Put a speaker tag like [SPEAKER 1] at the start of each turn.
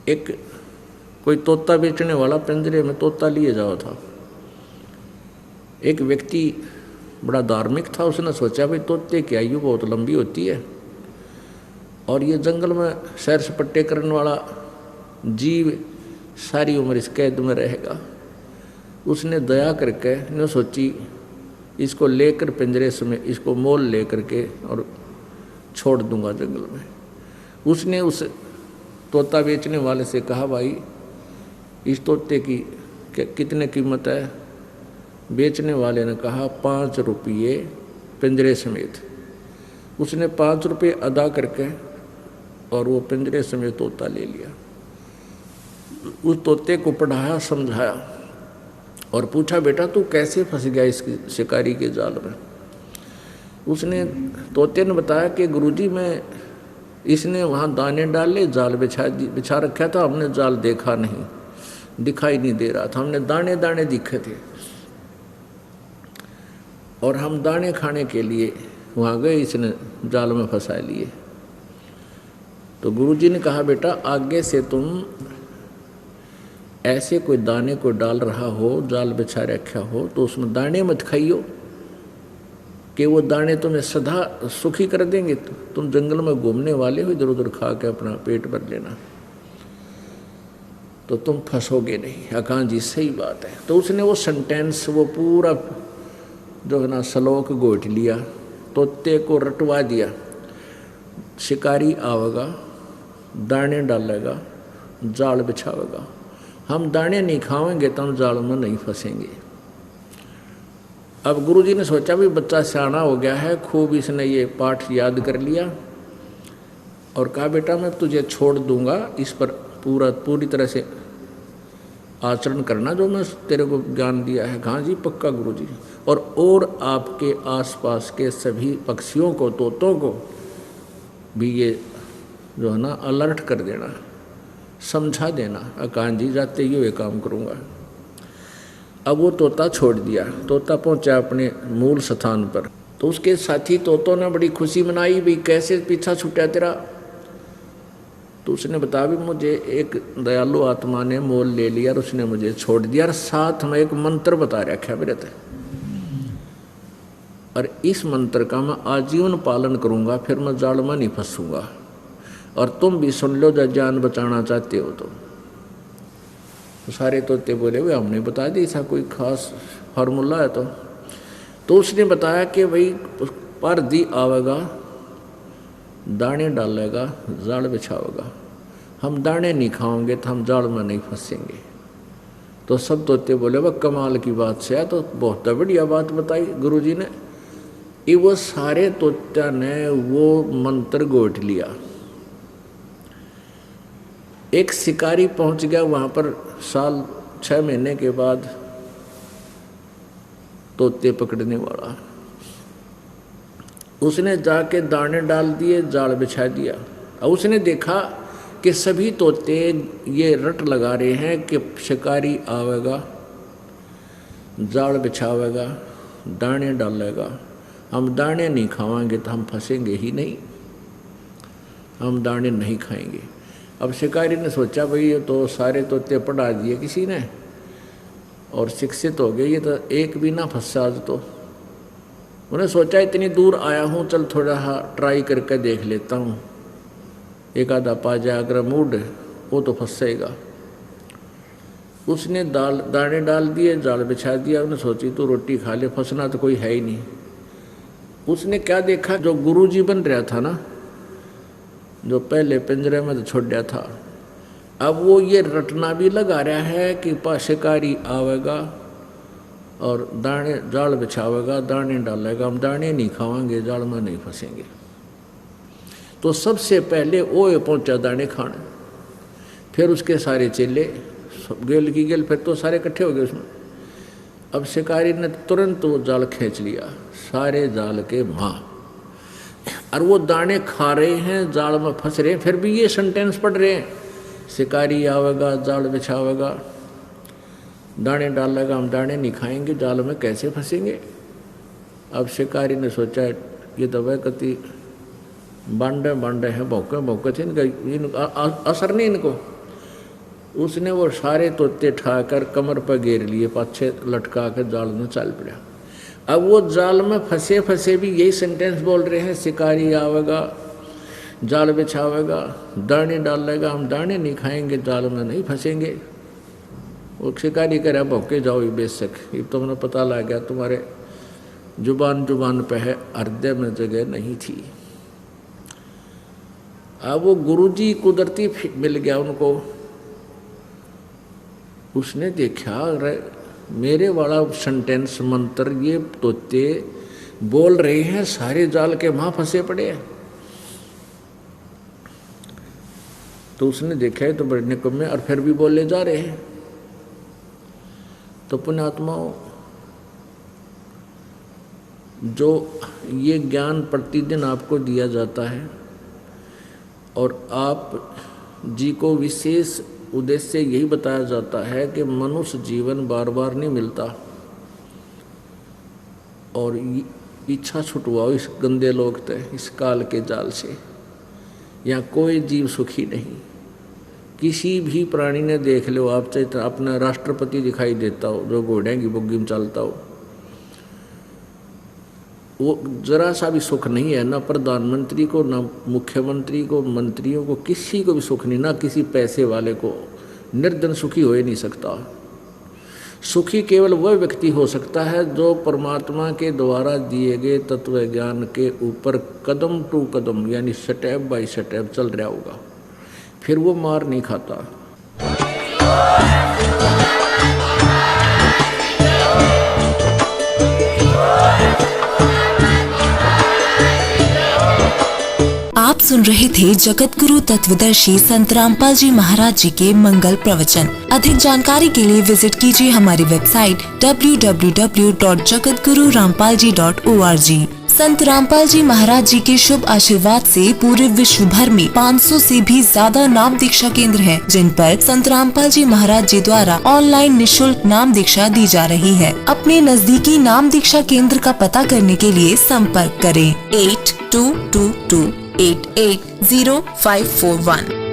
[SPEAKER 1] एक कोई तोता बेचने वाला पिंजरे में तोता लिए जाओ था। एक व्यक्ति बड़ा धार्मिक था, उसने सोचा भाई तोते की आयु बहुत लंबी होती है और ये जंगल में सैर सपट्टे करने वाला जीव सारी उम्र इस कैद में रहेगा। उसने दया करके न सोची इसको लेकर पिंजरे में इसको मोल लेकर के और छोड़ दूंगा जंगल में। उसने उस तोता बेचने वाले से कहा भाई इस तोते की कितने कीमत है? बेचने वाले ने कहा 5 रुपये पिंजरे समेत। उसने 5 रुपये अदा करके और वो पिंजरे समेत तोता ले लिया। उस तोते को पढ़ाया समझाया और पूछा बेटा तू कैसे फंस गया इस शिकारी के जाल में? उसने तोते ने बताया कि गुरुजी मैं इसने वहाँ दाने डाले, जाल बिछा रखा था, हमने जाल देखा नहीं, दिखाई नहीं दे रहा था, हमने दाने दाने दिखे थे और हम दाने खाने के लिए वहाँ गए, इसने जाल में फंसा लिए। तो गुरुजी ने कहा बेटा आगे से तुम ऐसे कोई दाने को डाल रहा हो, जाल बिछा रखा हो तो उसमें दाने मत खाइयो कि वो दाने तुम्हें सदा सुखी कर देंगे। तुम जंगल में घूमने वाले हो, इधर उधर खा के अपना पेट भर लेना तो तुम फंसोगे नहीं। अकां जी सही बात है। तो उसने वो सेंटेंस वो पूरा जो है ना श्लोक गोट लिया, तोते को रटवा दिया। शिकारी आवेगा, दाने डालेगा, जाल बिछावेगा, हम दाने नहीं खाएंगे तो हम जाल में नहीं फंसेंगे। अब गुरुजी ने सोचा भी बच्चा सियाना हो गया है, खूब इसने ये पाठ याद कर लिया और कहा बेटा मैं तुझे छोड़ दूंगा, इस पर पूरी तरह से आचरण करना जो मैं तेरे को ज्ञान दिया है। कहाँ जी पक्का गुरुजी। और आपके आसपास के सभी पक्षियों को, तोतों को भी ये जो है ना अलर्ट कर देना, समझा देना। अकान जी जाते ही ये काम करूँगा। अब वो तोता छोड़ दिया, तोता पहुँचा अपने मूल स्थान पर। तो उसके साथी तोतों ने बड़ी खुशी मनाई, भाई कैसे पीछा छूटा तेरा? तो उसने बताया भी मुझे एक दयालु आत्मा ने मोल ले लिया और उसने मुझे छोड़ दिया और साथ में एक मंत्र बता रखा मेरे ते, और इस मंत्र का मैं आजीवन पालन करूँगा, फिर मैं जाल में नहीं फंसूंगा। और तुम भी सुन लो जब जान बचाना चाहते हो तो सारे तोते बोले वे हमने बता दी, ऐसा कोई खास फार्मूला है तो उसने बताया कि भाई पर दी आवेगा, दाने डालेगा, जाल बिछावेगा, हम दाने नहीं खाओगे तो हम जाल में नहीं फंसेंगे। तो सब तोते बोले वह कमाल की बात से है, तो बहुत बढ़िया बात बताई गुरुजी ने। ये वो सारे तोत्या ने वो मंत्र गोट लिया। एक शिकारी पहुंच गया वहां पर, साल 6 महीने के बाद तोते पकड़ने वाला। उसने जाके दाने डाल दिए, जाल बिछा दिया और उसने देखा कि सभी तोते ये रट लगा रहे हैं कि शिकारी आवेगा, जाल बिछावेगा, दाने डालेगा, हम दाने नहीं खाएंगे तो हम फंसेंगे ही नहीं, हम दाने नहीं खाएंगे। अब शिकारी ने सोचा भाई ये तो सारे तोते पढ़ा दिए किसी ने और शिक्षित हो गए, ये तो एक भी ना फंसा आज तो। उन्हें सोचा इतनी दूर आया हूँ, चल थोड़ा ट्राई करके देख लेता हूँ, एक आधा पा जाए, अगर मूड वो तो फंसेगा। उसने दाने डाल दिए, जाल बिछा दिया। उन्हें सोची तो रोटी खा ले, फंसना तो कोई है ही नहीं। उसने क्या देखा, जो गुरुजी बन रहा था ना, जो पहले पिंजरे में तो छोड़ा था, अब वो ये रटना भी लगा रहा है कि शिकारी आवेगा और दाने जाल बिछावेगा, दाने डालेगा, हम दाने नहीं खाएंगे, जाल में नहीं फंसेंगे। तो सबसे पहले वो पहुंचा दाने खाने, फिर उसके सारे चेले गेल की गेल, फिर तो सारे इकट्ठे हो गए उसमें। अब शिकारी ने तुरंत वो जाल खींच लिया, सारे जाल के वहाँ, और वो दाने खा रहे हैं, जाल में फंस रहे हैं, फिर भी ये सेंटेंस पढ़ रहे हैं, शिकारी आवेगा, जाल बिछावेगा, दाने डालेगा, हम दाने नहीं खाएंगे, जाल में कैसे फंसेंगे। अब शिकारी ने सोचा ये तो वह कति बांडे बांडे हैं, भौके भौके थे, इनका असर नहीं इनको। उसने वो सारे तोते ठाकर कमर पर घेर लिए, पाछे लटका कर जाल में चल पड़ा। अब वो जाल में फंसे फंसे भी यही सेंटेंस बोल रहे हैं, शिकारी आवेगा, जाल बिछावेगा, दाने डालेगा, हम दाने नहीं खाएंगे, जाल में नहीं फंसेंगे। वो शिकारी कह रहा भौके जाओ ये बेशक, ये तो मैंने पता लग गया तुम्हारे जुबान पे है, हृदय में जगह नहीं थी। अब वो गुरुजी कुदरती मिल गया उनको। उसने देखा मेरे वाला सेंटेंस मंत्र ये तोते बोल रहे हैं, सारे जाल के वहां फंसे पड़े हैं। तो उसने देखा तो बड़े निकम्मे और फिर भी बोले जा रहे हैं। तो पुण्यात्माओं, जो ये ज्ञान प्रतिदिन आपको दिया जाता है और आप जी को विशेष उद्देश्य यही बताया जाता है कि मनुष्य जीवन बार बार नहीं मिलता और इच्छा छुटवाओ इस गंदे लोग ते, इस काल के जाल से। यहाँ कोई जीव सुखी नहीं। किसी भी प्राणी ने देख लो आप, चाहे अपना राष्ट्रपति दिखाई देता हो जो घोड़े की बुग्गी में चलता हो, वो जरा सा भी सुख नहीं है। ना प्रधानमंत्री को, ना मुख्यमंत्री को, मंत्रियों को, किसी को भी सुख नहीं, ना किसी पैसे वाले को। निर्धन सुखी हो ही नहीं सकता। सुखी केवल वह व्यक्ति हो सकता है जो परमात्मा के द्वारा दिए गए तत्व ज्ञान के ऊपर कदम टू कदम यानी स्टेप बाय स्टेप चल रहा होगा, फिर वो मार नहीं खाता।
[SPEAKER 2] आप सुन रहे थे जगत गुरु तत्वदर्शी संत रामपाल जी महाराज जी के मंगल प्रवचन। अधिक जानकारी के लिए विजिट कीजिए हमारी वेबसाइट www.jagatgururampalji.org। संत रामपाल जी महाराज जी के शुभ आशीर्वाद से पूरे विश्व भर में 500 से भी ज्यादा नाम दीक्षा केंद्र हैं, जिन पर संत रामपाल जी महाराज जी द्वारा ऑनलाइन निशुल्क नाम दीक्षा दी जा रही है। अपने नजदीकी नाम दीक्षा केंद्र का पता करने के लिए संपर्क करें 8222880541।